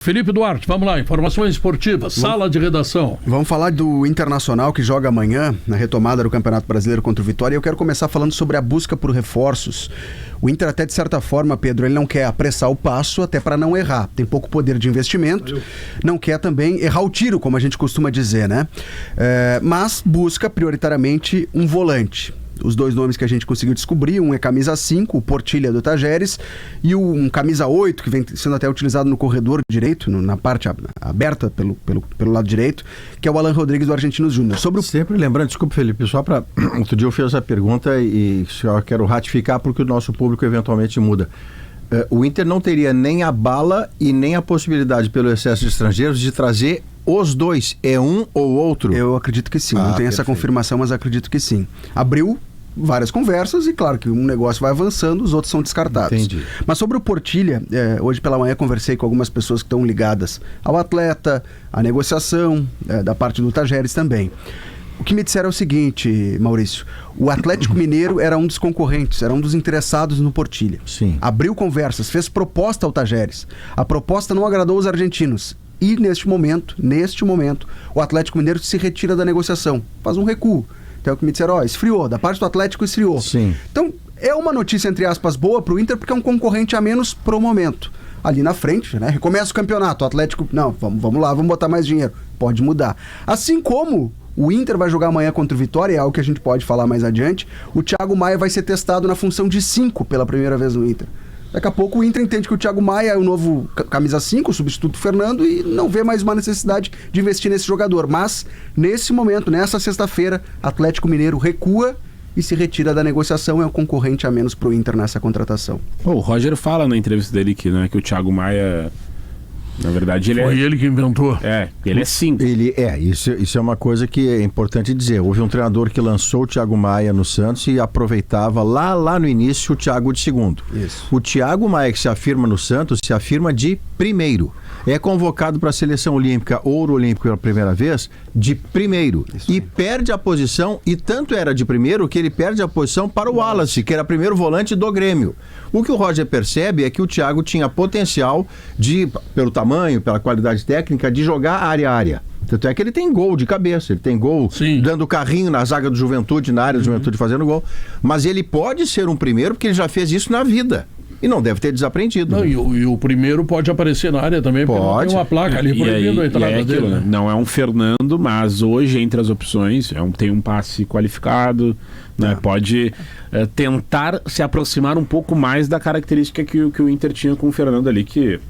Felipe Duarte, vamos lá, informações esportivas, sala de redação. Vamos falar do Internacional que joga amanhã na retomada do Campeonato Brasileiro contra o Vitória. E eu quero começar falando sobre a busca por reforços. O Inter até de certa forma, Pedro, ele não quer apressar o passo até para não errar. Tem pouco poder de investimento, não quer também errar o tiro, como a gente costuma dizer, né? Mas busca prioritariamente um volante. Os dois nomes que a gente conseguiu descobrir, um é camisa 5, o Portilha do Tajeres, e um camisa 8, que vem sendo até utilizado no corredor direito, na parte aberta pelo lado direito, que é o Alan Rodrigues do Argentinos Júnior. Sempre lembrando, desculpa, Felipe, só para... Outro dia eu fiz essa pergunta e só quero ratificar porque o nosso público eventualmente muda. O Inter não teria nem a bala e nem a possibilidade, pelo excesso de estrangeiros, de trazer os dois. É um ou outro? Eu acredito que sim. Não tenho essa confirmação, mas acredito que sim. Abriu várias conversas e claro que um negócio vai avançando, os outros são descartados. Entendi. Mas sobre o Portilha, hoje pela manhã conversei com algumas pessoas que estão ligadas ao atleta, à negociação, da parte do Tajeres também. O que me disseram é o seguinte, Maurício, o Atlético Mineiro era um dos concorrentes, era um dos interessados no Portilha. Sim. Abriu conversas, fez proposta ao Tajeres. A proposta não agradou os argentinos. E neste momento, o Atlético Mineiro se retira da negociação, faz um recuo. Então é o que me disseram, esfriou, da parte do Atlético esfriou. Sim. Então é uma notícia, entre aspas, boa pro Inter, porque é um concorrente a menos pro momento. Ali na frente, né? Recomeça o campeonato, o Atlético, não, vamos lá, vamos botar mais dinheiro. Pode mudar. Assim como o Inter vai jogar amanhã contra o Vitória, é algo que a gente pode falar mais adiante, o Thiago Maia vai ser testado na função de 5 pela primeira vez no Inter. Daqui a pouco o Inter entende que o Thiago Maia é o novo camisa 5, o substituto do Fernando, e não vê mais uma necessidade de investir nesse jogador. Mas, nesse momento, nessa sexta-feira, Atlético Mineiro recua e se retira da negociação, é um concorrente a menos pro Inter nessa contratação. O Roger fala na entrevista dele que o Thiago Maia, na verdade, Foi ele que inventou. Ele é 5. Isso é uma coisa que é importante dizer. Houve um treinador que lançou o Thiago Maia no Santos e aproveitava lá no início o Thiago de segundo. Isso. O Thiago Maia que se afirma no Santos se afirma de primeiro. É convocado para a seleção olímpica, ouro olímpico pela primeira vez, de primeiro. E perde a posição, e tanto era de primeiro que ele perde a posição para o Wallace, que era primeiro volante do Grêmio. O que o Roger percebe é que o Thiago tinha potencial de, pelo tamanho, pela qualidade técnica, de jogar área a área. Tanto é que ele tem gol de cabeça, ele tem gol dando carrinho na zaga do Juventude, na área do Juventude fazendo gol. Mas ele pode ser um primeiro porque ele já fez isso na vida. E não deve ter desaprendido. Não, e o primeiro pode aparecer na área também, porque não tem uma placa ali proibindo a entrada dele. Né? Não é um Fernando, mas hoje, entre as opções, tem um passe qualificado, né? Pode tentar se aproximar um pouco mais da característica que o Inter tinha com o Fernando ali, que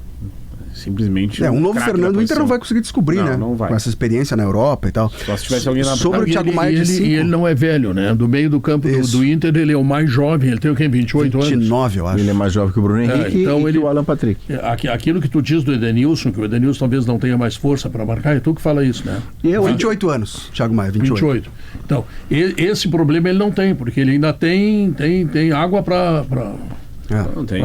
simplesmente... um novo Fernando o Inter não vai conseguir descobrir, né? Não vai. Com essa experiência na Europa e tal. Só se tivesse alguém na... Sobre o Thiago Maia de 5. E ele não é velho, né? Do meio do campo do Inter, ele é o mais jovem. Ele tem o quê? 28 anos? 29, eu acho. Ele é mais jovem que o Bruno Henrique então e o Alan Patrick. Aquilo que tu diz do Edenilson, que o Edenilson talvez não tenha mais força para marcar, é tu que fala isso, né? 28 anos, Thiago Maia, 28. Então, esse problema ele não tem, porque ele ainda tem água para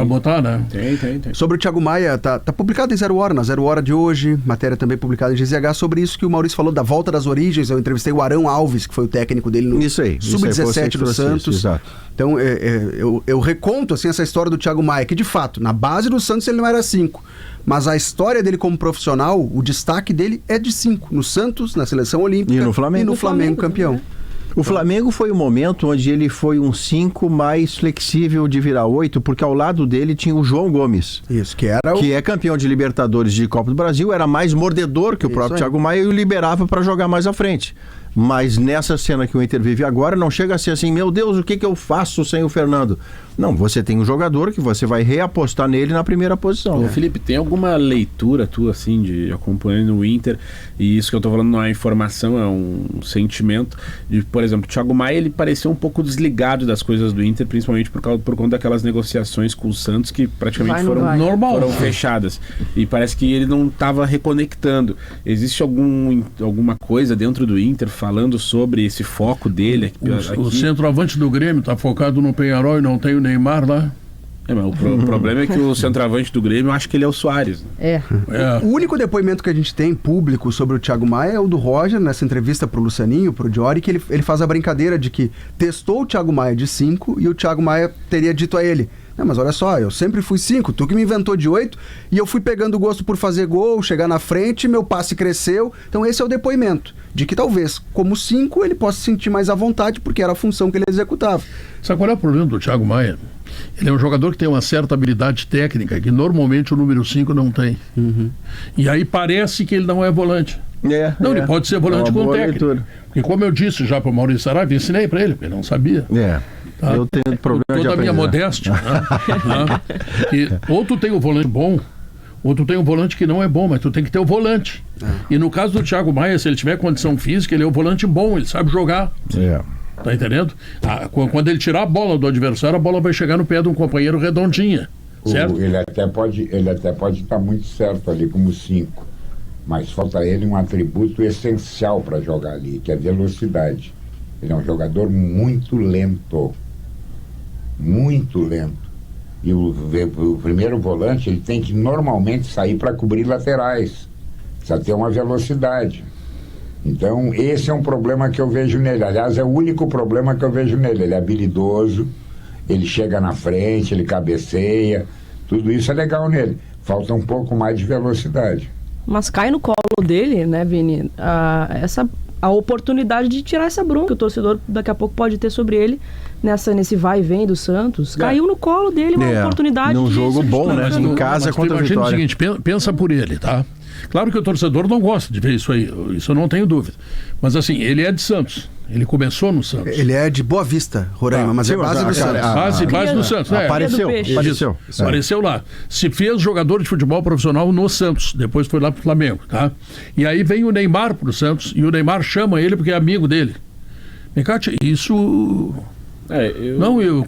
botar, né? Tem. Sobre o Thiago Maia, tá publicado em 0 Hora, na 0 Hora de hoje, matéria também publicada em GZH, sobre isso que o Maurício falou, da volta das origens. Eu entrevistei o Arão Alves, que foi o técnico dele no Sub-17 do Santos. Exato. Então, eu reconto assim, essa história do Thiago Maia, que de fato, na base do Santos ele não era 5, mas a história dele como profissional, o destaque dele é de 5, no Santos, na Seleção Olímpica e no Flamengo campeão. O Flamengo foi o momento onde ele foi um 5 mais flexível de virar 8, porque ao lado dele tinha o João Gomes. Isso, que é campeão de Libertadores de Copa do Brasil, era mais mordedor que o próprio Thiago Maia e o liberava para jogar mais à frente. Mas nessa cena que o Inter vive agora, não chega a ser assim, meu Deus, o que eu faço sem o Fernando? Não, você tem um jogador que você vai reapostar nele na primeira posição. Felipe, tem alguma leitura tua, assim, de acompanhando o Inter, e isso que eu tô falando não é informação, é um sentimento, de, por exemplo, o Thiago Maia, ele pareceu um pouco desligado das coisas do Inter, principalmente por conta daquelas negociações com o Santos, que praticamente foram fechadas, e parece que ele não estava reconectando. Existe alguma coisa dentro do Inter falando sobre esse foco dele? O centroavante do Grêmio está focado no Peñarol e não tem o Neymar lá. Mas o problema é que o centroavante do Grêmio, eu acho que ele é o Soares. O único depoimento que a gente tem público sobre o Thiago Maia é o do Roger, nessa entrevista pro Lucianinho, pro Diori, que ele faz a brincadeira de que testou o Thiago Maia de 5 e o Thiago Maia teria dito a ele: Mas olha só, eu sempre fui 5, tu que me inventou de 8, e eu fui pegando gosto por fazer gol, chegar na frente, meu passe cresceu. Então esse é o depoimento, de que talvez, como 5, ele possa se sentir mais à vontade, porque era a função que ele executava. Sabe qual é o problema do Thiago Maia? Ele é um jogador que tem uma certa habilidade técnica, que normalmente o número 5 não tem. E aí parece que ele não é volante. Ele pode ser volante com técnico. Porque como eu disse já para o Maurício Saraiva, ensinei para ele, porque ele não sabia. Tá? Eu tenho problema de aprender. Toda a minha modéstia. Que ou tu tem o volante bom, ou tu tem um volante que não é bom, mas tu tem que ter o volante. E no caso do Thiago Maia, se ele tiver condição física, ele é um volante bom, ele sabe jogar. Tá entendendo? Quando ele tirar a bola do adversário, a bola vai chegar no pé de um companheiro redondinha. Certo? Ele até pode estar muito certo ali como 5, mas falta ele um atributo essencial para jogar ali, que é velocidade. Ele é um jogador muito lento. Muito lento. E o primeiro volante, ele tem que normalmente sair para cobrir laterais. Precisa ter uma velocidade. Então, esse é um problema que eu vejo nele. Aliás, é o único problema que eu vejo nele. Ele é habilidoso, ele chega na frente, ele cabeceia. Tudo isso é legal nele. Falta um pouco mais de velocidade. Mas cai no colo dele, né, Vini, a oportunidade de tirar essa bronca que o torcedor daqui a pouco pode ter sobre ele nesse vai e vem do Santos. Caiu no colo dele uma oportunidade. Num jogo bom, né? Em casa contra a Vitória. Imagina o seguinte, pensa por ele, tá? Claro que o torcedor não gosta de ver isso aí, isso eu não tenho dúvida. Mas assim, ele é de Santos. Ele começou no Santos. Ele é de Boa Vista, Roraima, mas é base do Santos. Base do Santos, né? Apareceu lá. Se fez jogador de futebol profissional no Santos, depois foi lá pro Flamengo, tá? E aí vem o Neymar pro Santos, e o Neymar chama ele porque é amigo dele. Mecate, isso...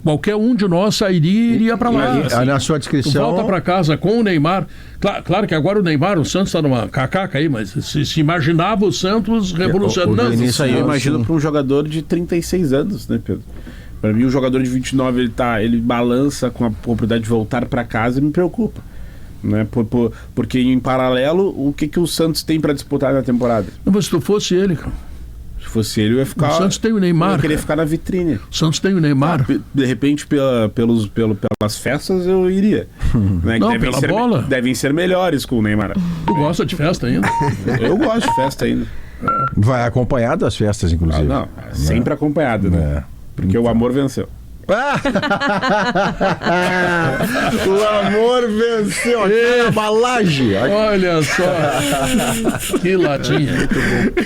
qualquer um de nós sairia e iria para lá. Assim, na sua descrição... Tu volta para casa com o Neymar. Claro que agora o Santos está numa cacaca aí, mas se imaginava o Santos revolucionando. Isso aí eu imagino para um jogador de 36 anos, né, Pedro? Para mim, o jogador de 29, ele balança com a oportunidade de voltar para casa e me preocupa. Né? Porque em paralelo, o que o Santos tem para disputar na temporada? Mas se tu fosse ele, cara. Se fosse ele, eu ia ficar. O Santos tem o Neymar. Eu ia querer ficar na vitrine. O Santos tem o Neymar. De repente, pelas festas, eu iria. Né? Não, pela bola. Devem ser melhores com o Neymar. Tu gosta de festa ainda? Eu gosto de festa ainda. Vai acompanhado das festas, inclusive. Não, sempre acompanhado, né? Porque o amor venceu. O amor venceu aqui na balagem. Olha só. Que latinha. Muito bom.